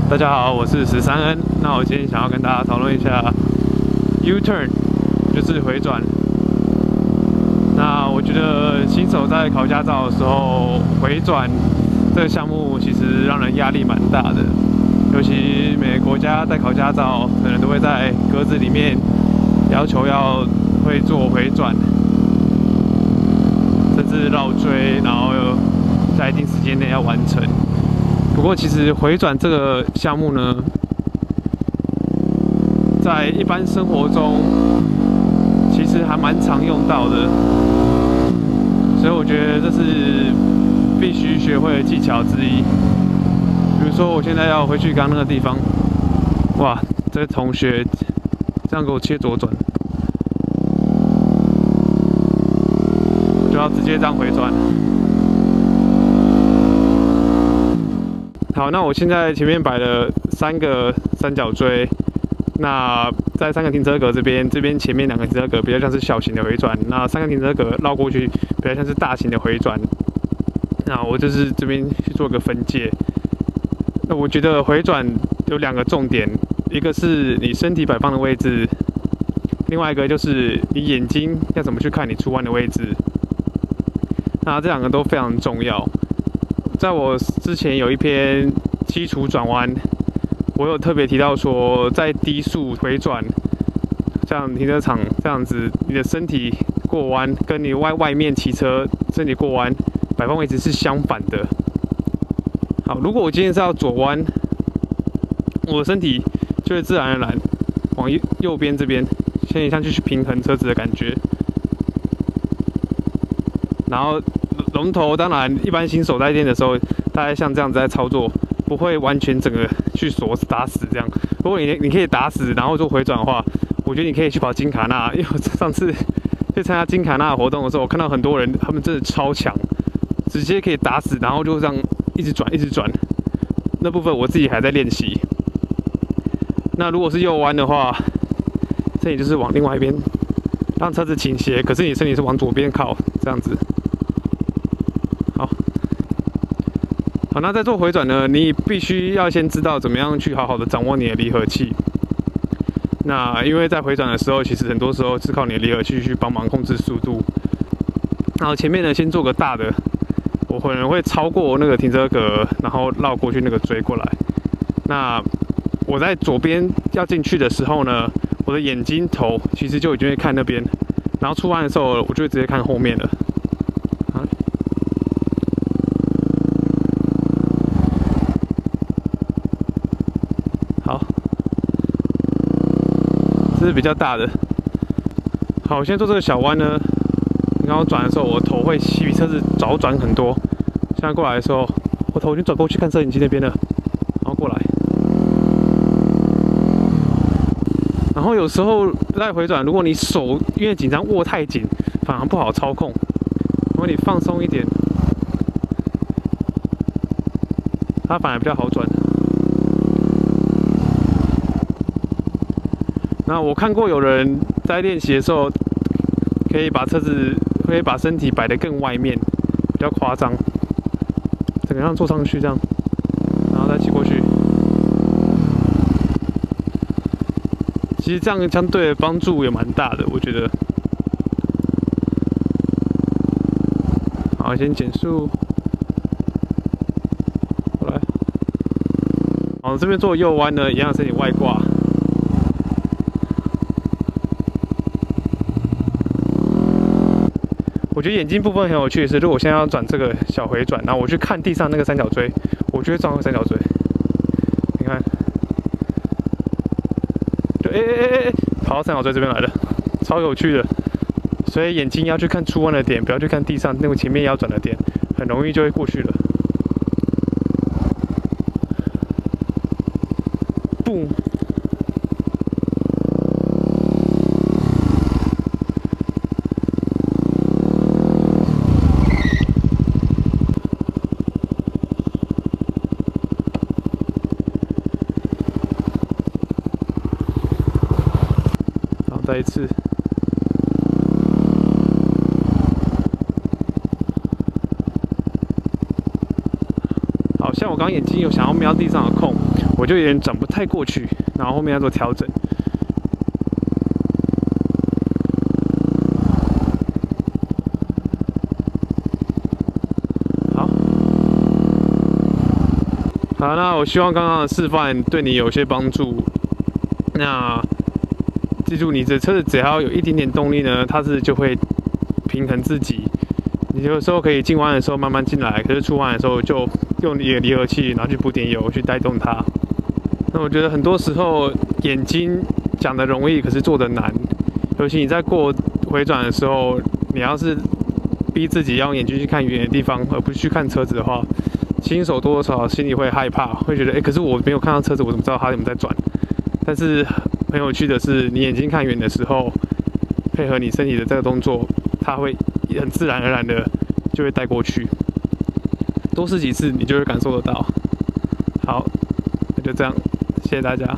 大家好，我是13N。那我今天想要跟大家讨论一下 U-turn， 就是回转。那我觉得新手在考驾照的时候，回转这个项目其实让人压力蛮大的。尤其每个国家在考驾照，可能都会在格子里面要求要会做回转，甚至绕锥，然后在一定时间内要完成。不过，其实回转这个项目呢，在一般生活中其实还蛮常用到的，所以我觉得这是必须学会的技巧之一。比如说，我现在要回去刚那个地方，哇，这个同学这样给我切左转，我就要直接这样回转。好，那我现在前面摆了3个三角锥，那在3个停车格这边前面2个停车格比较像是小型的回转，那3个停车格绕过去比较像是大型的回转。那我就是这边去做个分界。那我觉得回转有2个重点，一个是你身体摆放的位置，另外一个就是你眼睛要怎么去看你出弯的位置。那这2个都非常重要。在我之前有一篇基础转弯，我有特别提到说，在低速回转，像停车场这样子，你的身体过弯跟你外面骑车身体过弯摆放位置是相反的。好，如果我今天是要左弯，我的身体就会自然而然往右边这边，有点像去平衡车子的感觉，然后。龙头当然，一般新手在练的时候，大概像这样子在操作，不会完全整个去锁打死这样。如果你可以打死，然后做回转的话，我觉得你可以去跑金卡纳。因为我上次去参加金卡纳活动的时候，我看到很多人，他们真的超强，直接可以打死，然后就这样一直转一直转。那部分我自己还在练习。那如果是右弯的话，身体就是往另外一边，让车子倾斜，可是你身体是往左边靠，这样子。好，那在做回转呢，你必须要先知道怎么样去好好的掌握你的离合器。那因为在回转的时候，其实很多时候是靠你的离合器去帮忙控制速度。然后前面呢，先做个大的，我可能会超过那个停车格，然后绕过去那个追过来。那我在左边要进去的时候呢，我的眼睛头其实就已经会看那边，然后出弯的时候，我就会直接看后面了。这是比较大的。好，我现在做这个小弯呢，你看我转的时候，我头会比车子早转很多。现在过来的时候，我头已经转过去看摄影机那边了，然后过来。然后有时候在回转，如果你手因为紧张握太紧，反而不好操控。如果你放松一点，它反而比较好转。那我看过有人在练习的时候，可以把身体摆得更外面，比较夸张，整个像坐上去这样，然后再骑过去。其实这样相对的帮助也蛮大的，我觉得。好，先减速，过来。好，这边做右弯呢，一样身体外挂。我觉得眼睛部分很有趣的是，如果我现在要转这个小回转，然后我去看地上那个三角锥，我就会撞到三角锥。你看，就跑到三角锥这边来了，超有趣的。所以眼睛要去看出弯的点，不要去看地上那个前面要转的点，很容易就会过去了。嘣！再一次，好像我刚刚眼睛有想要瞄地上的空，我就有点转不太过去，然后后面要做调整。好，那我希望刚刚的示范对你有些帮助。那记住，你的车子只要有一点点动力呢，它就会平衡自己。你有时候可以进弯的时候慢慢进来，可是出弯的时候就用你的离合器，然后去补点油去带动它。那我觉得很多时候眼睛讲的容易，可是做的难。尤其你在过回转的时候，你要是逼自己要用眼睛去看远的地方，而不是去看车子的话，新手多多少少心里会害怕，会觉得可是我没有看到车子，我怎么知道它有没有在转？但是很有趣的是，你眼睛看远的时候，配合你身体的这个动作，它会很自然而然的就会带过去。多试几次，你就会感受得到。好，那就这样，谢谢大家。